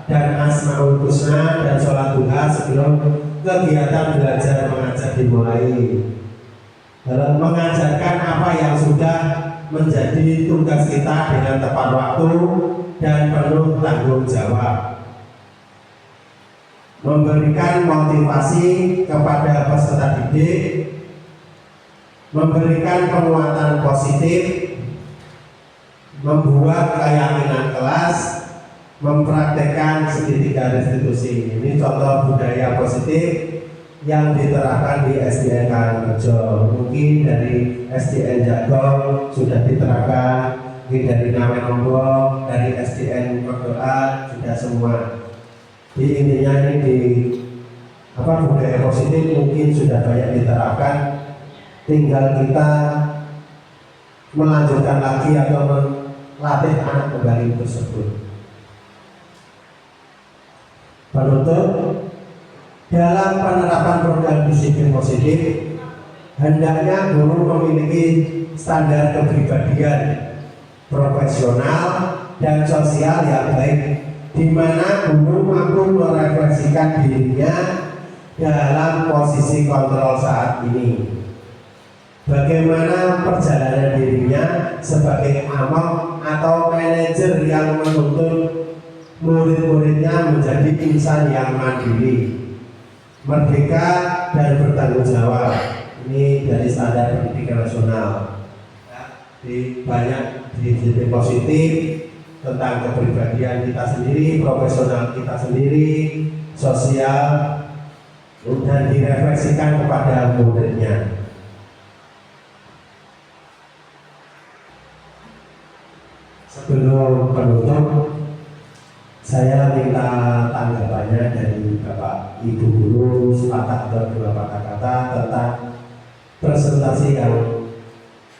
dan asmaul husna dan sholat duha sebelum kegiatan belajar mengajar dimulai. Terus mengajarkan apa yang sudah menjadi tugas kita dengan tepat waktu dan penuh tanggung jawab. Memberikan motivasi kepada peserta didik, memberikan penguatan positif, membuat keyakinan kelas, mempraktekkan segitiga restitusi. Ini contoh budaya positif yang diterapkan di SDN Karangrejo. Mungkin dari SDN Jagong sudah diterapkan, mungkin dari Namen Lombok, dari SDN Medoan sudah semua. Di intinya ini di budaya positif mungkin sudah banyak diterapkan, tinggal kita melanjutkan lagi atau melatih anak kembali tersebut. Penutup, dalam penerapan program disiplin positif, hendaknya guru memiliki standar kepribadian profesional dan sosial yang baik, di mana guru mampu merefleksikan dirinya dalam posisi kontrol saat ini. Bagaimana perjalanan dirinya sebagai among atau manajer yang menuntun murid-muridnya menjadi insan yang mandiri, merdeka dan bertanggung jawab. Ini dari standar pendidikan nasional. Di banyak disiplin positif tentang kepribadian kita sendiri, profesional kita sendiri, sosial, dan direfleksikan kepada muridnya. Sebelum penutup, saya minta tanggapannya dari Bapak Ibu Guru, sepatah atau dua patah kata tentang presentasi yang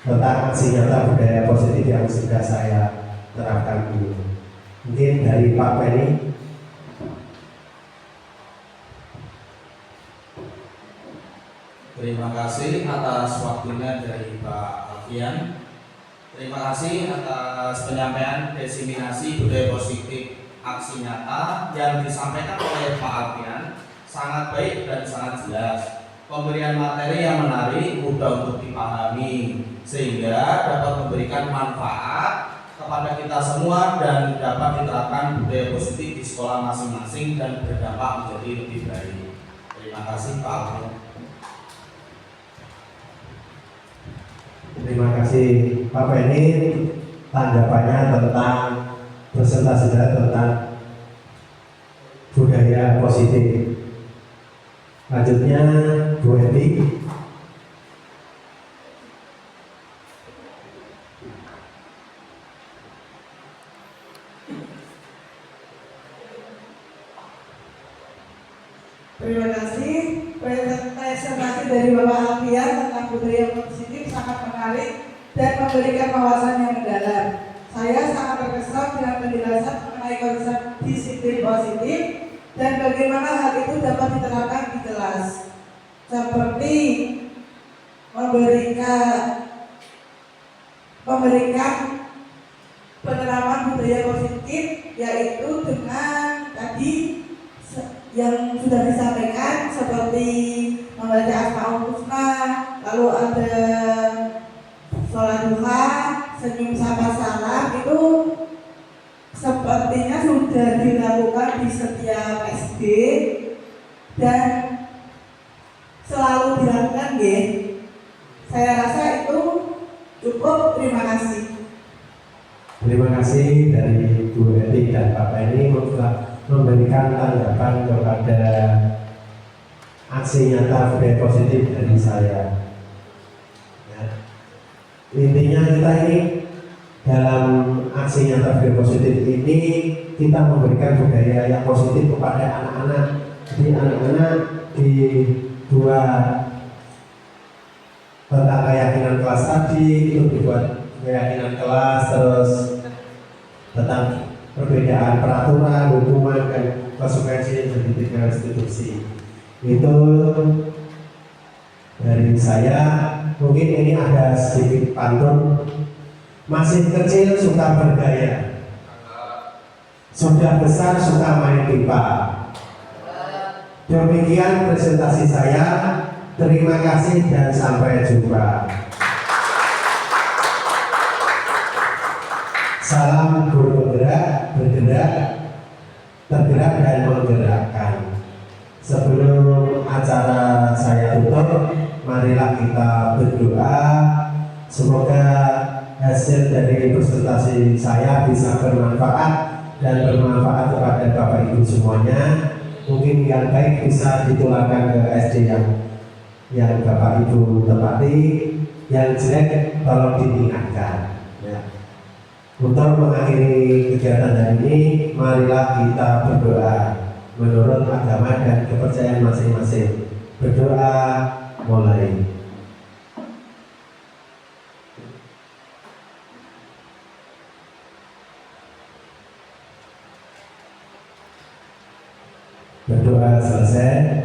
tentang aksi nyata budaya positif yang sudah saya terapkan ini. Mungkin dari Pak Penny.
Terima kasih atas waktunya dari Pak Alfian. Terima kasih atas penyampaian diseminasi budaya positif aksi nyata yang disampaikan oleh Pak Alfian. Sangat baik dan sangat jelas. Pemberian materi yang menarik, mudah untuk dipahami, sehingga dapat memberikan manfaat kepada kita semua dan dapat diterapkan budaya positif di sekolah masing-masing dan berdampak menjadi lebih baik. Terima kasih Pak Alfian.
Terima kasih Pak Penny, tanggapannya tentang presentasi tentang budaya positif. Lanjutnya Bu Eti.
Terima kasih. Presentasi dari Bapak Alfian tentang budaya positif sangat menarik dan memberikan wawasan yang mendalam. Saya sangat terkesan dengan penjelasan mengenai konsep disiplin positif dan bagaimana hal itu dapat diterapkan di kelas, seperti memberikan penerapan budaya positif, yaitu dengan tadi yang sudah disampaikan seperti membaca asmaul husna, lalu ada sholat duha, senyum sapa salam, itu sepertinya sudah dilakukan di setiap SD dan selalu dilakukan, ya. Saya rasa itu cukup. Terima kasih.
Terima kasih dari Bu Eti dan Pak Penny memberikan tanggapan kepada aksi nyata budaya positif dari saya. Ya. Intinya kita ini dalam aksi nyata budaya positif ini kita memberikan budaya yang positif kepada anak-anak. Jadi anak-anak dibuat tentang keyakinan kelas tadi, itu dibuat keyakinan kelas, terus tentang perbedaan peraturan, hukuman, dan konsekuensi dari tiga institusi. Itu dari saya. Mungkin ini ada sedikit pantun. Masih kecil suka bergaya, sudah besar suka main pipa. Demikian presentasi saya. Terima kasih dan sampai jumpa. Salam guru bergerak, tergerak dan menggerakkan. Sebelum acara saya tutup, marilah kita berdoa. Semoga hasil dari presentasi saya bisa bermanfaat dan bermanfaat kepada Bapak Ibu semuanya. Mungkin yang baik bisa ditularkan ke SD yang Bapak Ibu tempati, yang jelek tolong diingatkan. Ya. Untuk mengakhiri kegiatan hari ini, marilah kita berdoa menurut agama dan kepercayaan masing-masing. Berdoa mulai. Berdoa selesai.